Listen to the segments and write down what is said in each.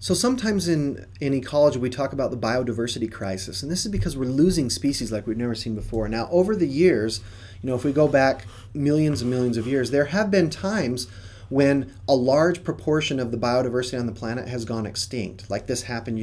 So sometimes in ecology we talk about the biodiversity crisis, and this is because we're losing species like we've never seen before. Now, over the years, if we go back millions and millions of years, there have been times when a large proportion of the biodiversity on the planet has gone extinct. Like this happened,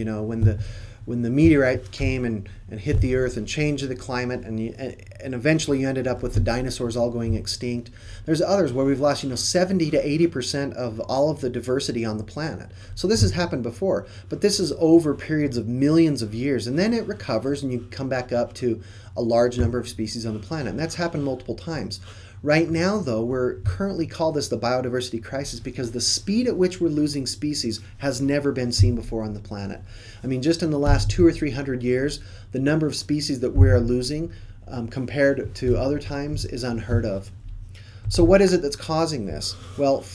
when the meteorite came and hit the Earth and changed the climate, and eventually you ended up with the dinosaurs all going extinct. There's others where we've lost 70 to 80% of all of the diversity on the planet. So this has happened before, but this is over periods of millions of years, and then it recovers and you come back up to a large number of species on the planet, and that's happened multiple times. Right now, though, we're currently call this the biodiversity crisis because the speed at which we're losing species has never been seen before on the planet. I mean, just in the last 200 or 300 years, the number of species that we are losing compared to other times is unheard of. So what is it that's causing this? Well,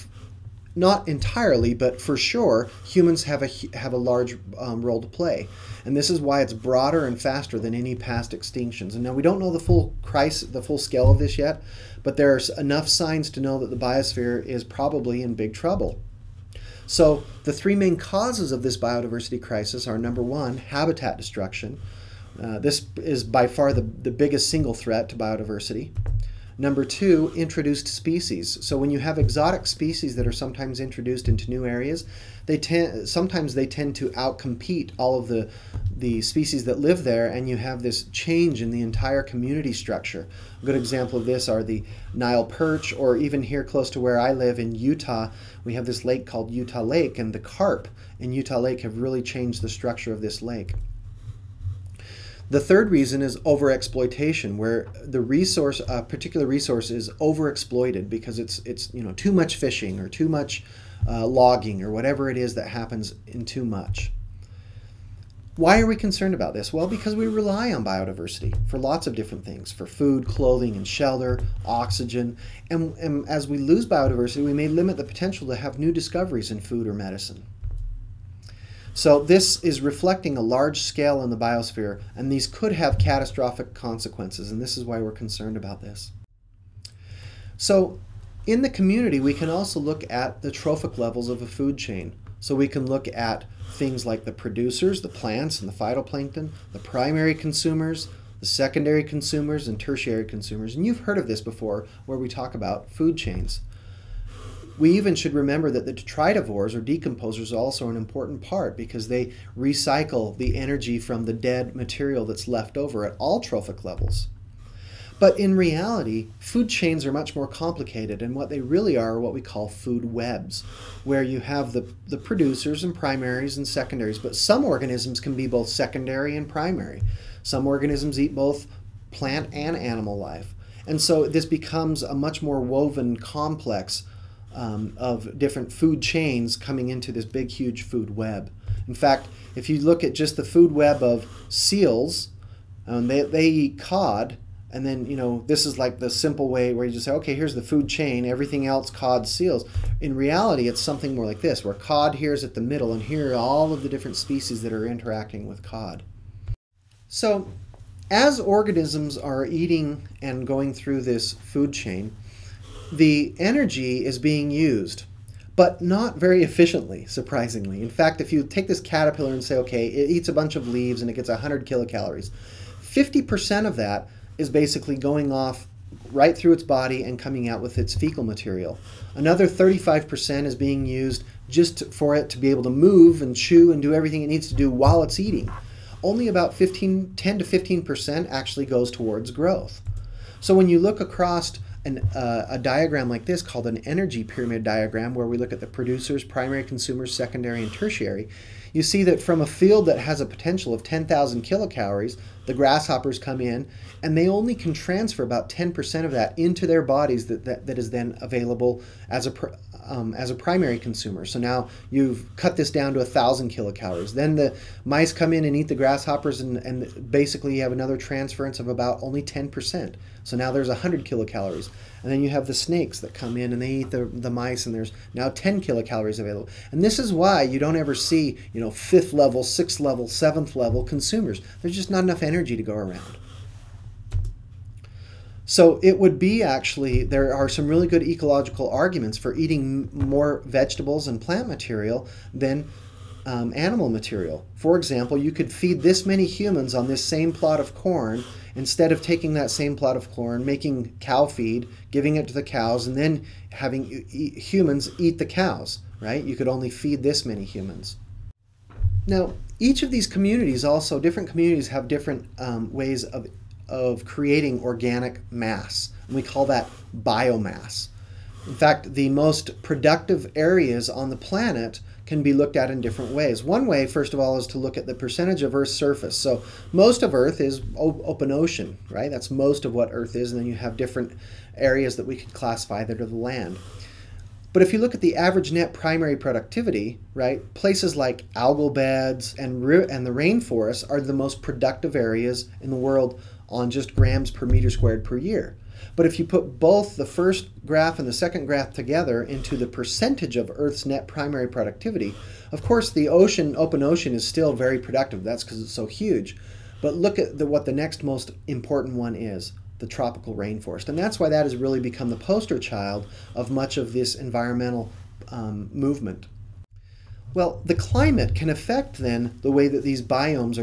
not entirely, but for sure, humans have a large role to play. And this is why it's broader and faster than any past extinctions. And now we don't know the full scale of this yet, but there's enough signs to know that the biosphere is probably in big trouble. So the three main causes of this biodiversity crisis are, number one, habitat destruction. This is by far the biggest single threat to biodiversity. Number two, introduced species. So when you have exotic species that are sometimes introduced into new areas, sometimes they tend to outcompete all of the species that live there, and you have this change in the entire community structure. A good example of this are the Nile perch, or even here close to where I live in Utah, we have this lake called Utah Lake, and the carp in Utah Lake have really changed the structure of this lake. The third reason is overexploitation, where the particular resource is overexploited because it's too much fishing or too much logging or whatever it is that happens in too much. Why are we concerned about this? Well, because we rely on biodiversity for lots of different things, for food, clothing, and shelter, oxygen, and as we lose biodiversity, we may limit the potential to have new discoveries in food or medicine. So this is reflecting a large scale in the biosphere, and these could have catastrophic consequences, and this is why we're concerned about this. So in the community, we can also look at the trophic levels of a food chain. So we can look at things like the producers, the plants and the phytoplankton, the primary consumers, the secondary consumers, and tertiary consumers. And you've heard of this before, where we talk about food chains. We even should remember that the detritivores or decomposers are also an important part because they recycle the energy from the dead material that's left over at all trophic levels. But in reality, food chains are much more complicated, and what they really are what we call food webs, where you have the producers and primaries and secondaries, but some organisms can be both secondary and primary. Some organisms eat both plant and animal life. And so this becomes a much more woven complex of different food chains coming into this big, huge food web. In fact, if you look at just the food web of seals, they eat cod, and then, this is like the simple way where you just say, okay, here's the food chain, everything else cod, seals. In reality, it's something more like this, where cod here is at the middle, and here are all of the different species that are interacting with cod. So, as organisms are eating and going through this food chain, the energy is being used, but not very efficiently, surprisingly. In fact, if you take this caterpillar and say, okay, it eats a bunch of leaves and it gets 100 kilocalories, 50% of that is basically going off right through its body and coming out with its fecal material. Another 35% is being used just for it to be able to move and chew and do everything it needs to do while it's eating. Only about 10 to 15% actually goes towards growth. So when you look across a diagram like this called an energy pyramid diagram, where we look at the producers, primary consumers, secondary, and tertiary, you see that from a field that has a potential of 10,000 kilocalories, the grasshoppers come in and they only can transfer about 10% of that into their bodies that is then available as a primary consumer. So now you've cut this down to 1,000 kilocalories. Then the mice come in and eat the grasshoppers, and basically you have another transference of about only 10%. So now there's 100 kilocalories. And then you have the snakes that come in and they eat the mice, and there's now 10 kilocalories available. And this is why you don't ever see, 5th level, 6th level, 7th level consumers. There's just not enough energy to go around. So it would be actually, there are some really good ecological arguments for eating more vegetables and plant material than animal material. For example, you could feed this many humans on this same plot of corn instead of taking that same plot of corn, making cow feed, giving it to the cows, and then having humans eat the cows, right? You could only feed this many humans. Now, each of these communities also, different communities have different ways of creating organic mass, and we call that biomass. In fact, the most productive areas on the planet can be looked at in different ways. One way, first of all, is to look at the percentage of Earth's surface. So most of Earth is open ocean, right? That's most of what Earth is, and then you have different areas that we can classify that are the land. But if you look at the average net primary productivity, right, places like algal beds and the rainforests are the most productive areas in the world on just grams per meter squared per year. But if you put both the first graph and the second graph together into the percentage of Earth's net primary productivity, of course the open ocean is still very productive. That's because it's so huge. But look at what the next most important one is, the tropical rainforest. And that's why that has really become the poster child of much of this environmental movement. Well, the climate can affect then the way that these biomes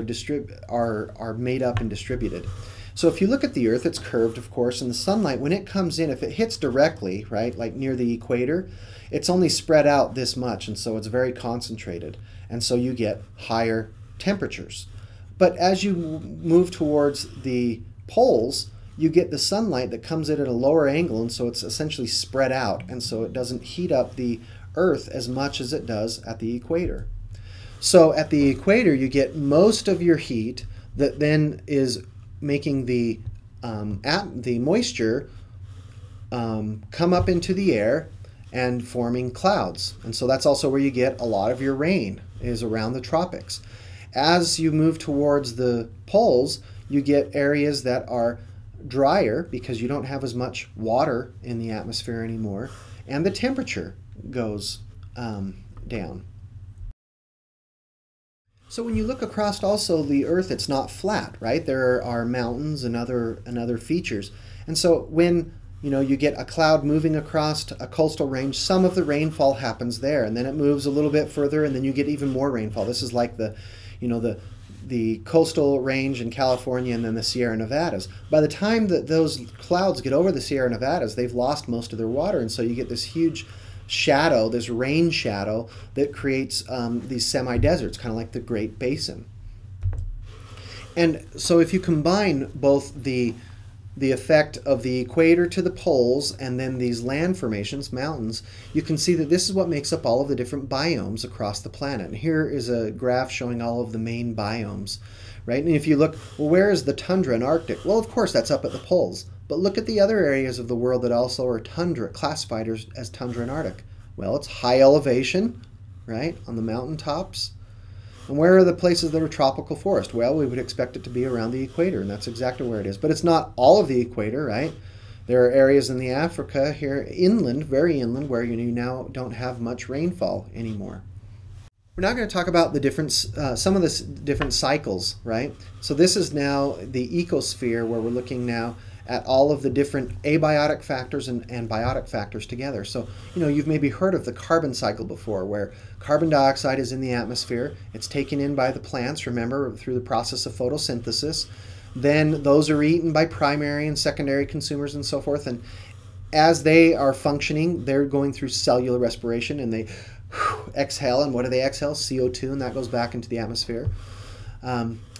are made up and distributed. So if you look at the Earth, it's curved, of course, and the sunlight, when it comes in, if it hits directly, right, like near the equator, it's only spread out this much, and so it's very concentrated. And so you get higher temperatures. But as you move towards the poles, you get the sunlight that comes in at a lower angle, and so it's essentially spread out, and so it doesn't heat up the Earth as much as it does at the equator. So at the equator, you get most of your heat that then is making the moisture come up into the air and forming clouds. And so that's also where you get a lot of your rain, is around the tropics. As you move towards the poles, you get areas that are drier because you don't have as much water in the atmosphere anymore, and the temperature goes down. So when you look across also the Earth, it's not flat, right? There are mountains and other features. And so when you get a cloud moving across a coastal range, some of the rainfall happens there, and then it moves a little bit further, and then you get even more rainfall. This is like the coastal range in California and then the Sierra Nevadas. By the time that those clouds get over the Sierra Nevadas, they've lost most of their water, and so you get this huge shadow, this rain shadow that creates these semi-deserts, kind of like the Great Basin. And so if you combine both the effect of the equator to the poles and then these land formations, mountains, you can see that this is what makes up all of the different biomes across the planet. And here is a graph showing all of the main biomes, right? And if you look, well, where is the tundra and Arctic? Well, of course, that's up at the poles. But look at the other areas of the world that also are tundra, classified as tundra and Arctic. Well, it's high elevation, right, on the mountaintops. And where are the places that are tropical forest? Well, we would expect it to be around the equator, and that's exactly where it is. But it's not all of the equator, right? There are areas in the Africa here, inland, very inland, where you now don't have much rainfall anymore. We're now going to talk about some of the different cycles, right? So this is now the ecosphere, where we're looking now at all of the different abiotic factors and biotic factors together. So, you've maybe heard of the carbon cycle before, where carbon dioxide is in the atmosphere. It's taken in by the plants, remember, through the process of photosynthesis. Then those are eaten by primary and secondary consumers and so forth. And as they are functioning, they're going through cellular respiration, and they exhale. And what do they exhale? CO2, and that goes back into the atmosphere.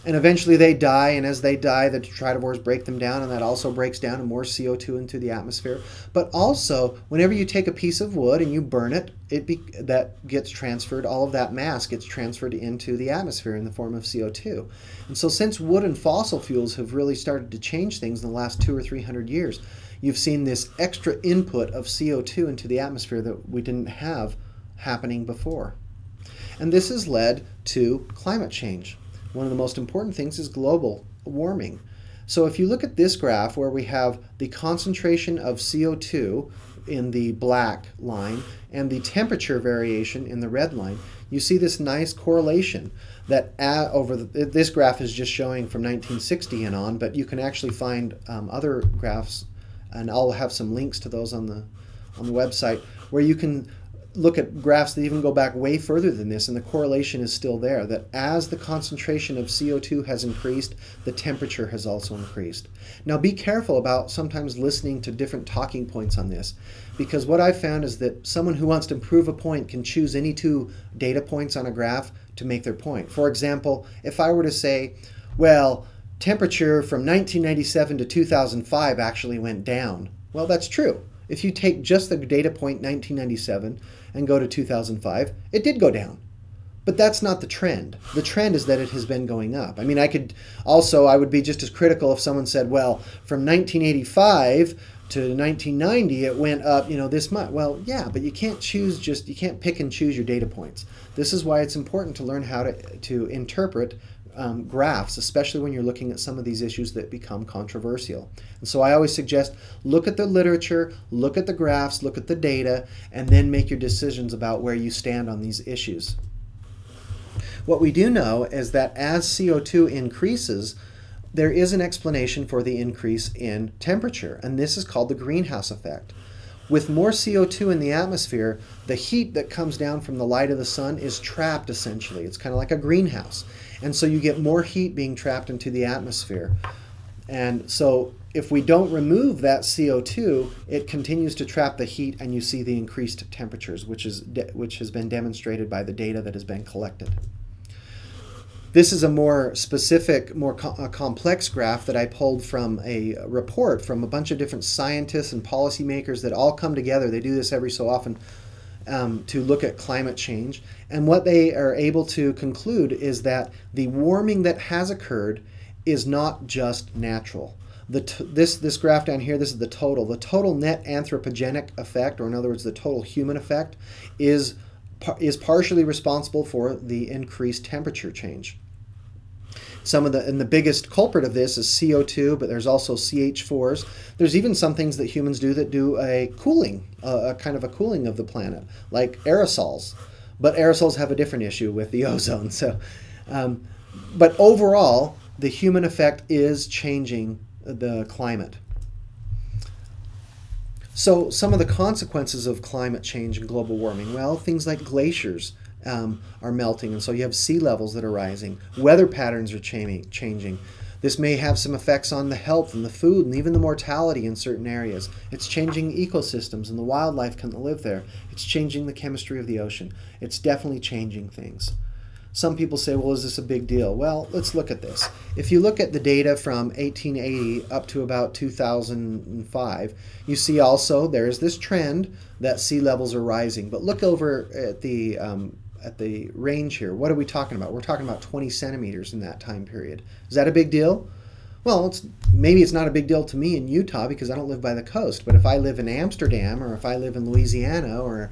And eventually they die, and as they die, the detritivores break them down, and that also breaks down and more CO2 into the atmosphere. But also, whenever you take a piece of wood and you burn it, that gets transferred, all of that mass gets transferred into the atmosphere in the form of CO2. And so since wood and fossil fuels have really started to change things in the last 200 or 300 years, you've seen this extra input of CO2 into the atmosphere that we didn't have happening before. And this has led to climate change. One of the most important things is global warming. So if you look at this graph where we have the concentration of CO2 in the black line and the temperature variation in the red line, you see this nice correlation that this graph is just showing from 1960 and on, but you can actually find other graphs, and I'll have some links to those on the website, where you can look at graphs that even go back way further than this, and the correlation is still there, that as the concentration of CO2 has increased, the temperature has also increased. Now be careful about sometimes listening to different talking points on this, because what I've found is that someone who wants to prove a point can choose any two data points on a graph to make their point. For example, if I were to say, well, temperature from 1997 to 2005 actually went down. Well, that's true. If you take just the data point 1997 and go to 2005, it did go down. But that's not the trend. The trend is that it has been going up. I mean, I would be just as critical if someone said, well, from 1985 to 1990, it went up, this much. Well, yeah, but you can't pick and choose your data points. This is why it's important to learn how to interpret graphs, especially when you're looking at some of these issues that become controversial. And so I always suggest look at the literature, look at the graphs, look at the data, and then make your decisions about where you stand on these issues. What we do know is that as CO2 increases, there is an explanation for the increase in temperature, and this is called the greenhouse effect. With more CO2 in the atmosphere, the heat that comes down from the light of the sun is trapped essentially. It's kind of like a greenhouse. And so you get more heat being trapped into the atmosphere. And so if we don't remove that CO2, it continues to trap the heat, and you see the increased temperatures, which has been demonstrated by the data that has been collected. This is a more specific, more complex graph that I pulled from a report from a bunch of different scientists and policymakers that all come together. They do this every so often to look at climate change. And what they are able to conclude is that the warming that has occurred is not just natural. This graph down here, this is the total. The total net anthropogenic effect, or in other words, the total human effect, is partially responsible for the increased temperature change. And the biggest culprit of this is CO2, but there's also CH4s. There's even some things that humans do that do a cooling, a kind of a cooling of the planet, like aerosols. But aerosols have a different issue with the ozone. But overall, the human effect is changing the climate. So some of the consequences of climate change and global warming, well, things like glaciers are melting, and so you have sea levels that are rising. Weather patterns are changing. This may have some effects on the health and the food and even the mortality in certain areas. It's changing ecosystems and the wildlife can live there. It's changing the chemistry of the ocean. It's definitely changing things. Some people say, well, is this a big deal? Well, let's look at this. If you look at the data from 1880 up to about 2005, you see also there's this trend that sea levels are rising. But look over at the range here. What are we talking about? We're talking about 20 centimeters in that time period. Is that a big deal? Well, maybe it's not a big deal to me in Utah because I don't live by the coast. But if I live in Amsterdam, or if I live in Louisiana, or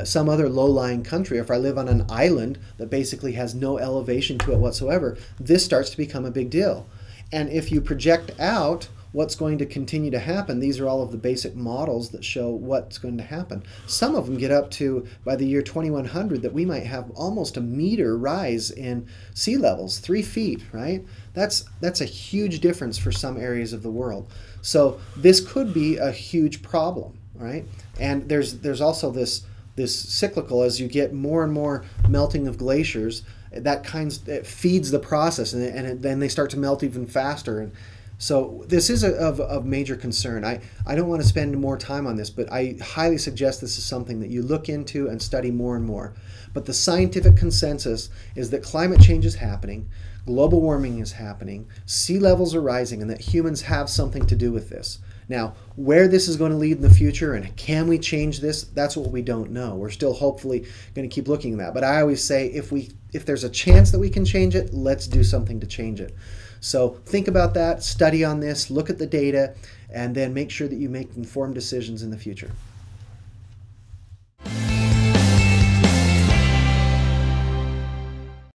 some other low-lying country, if I live on an island that basically has no elevation to it whatsoever, this starts to become a big deal. And if you project out what's going to continue to happen, these are all of the basic models that show what's going to happen. Some of them get up to, by the year 2100, that we might have almost a meter rise in sea levels, 3 feet, right? That's a huge difference for some areas of the world. So this could be a huge problem, right? And there's also this cyclical, as you get more and more melting of glaciers, it feeds the process, and then they start to melt even faster. And so this is of major concern. I don't want to spend more time on this, but I highly suggest this is something that you look into and study more and more. But the scientific consensus is that climate change is happening, global warming is happening, sea levels are rising, and that humans have something to do with this. Now, where this is going to lead in the future and can we change this, that's what we don't know. We're still hopefully going to keep looking at that. But I always say if there's a chance that we can change it, let's do something to change it. So think about that, study on this, look at the data, and then make sure that you make informed decisions in the future.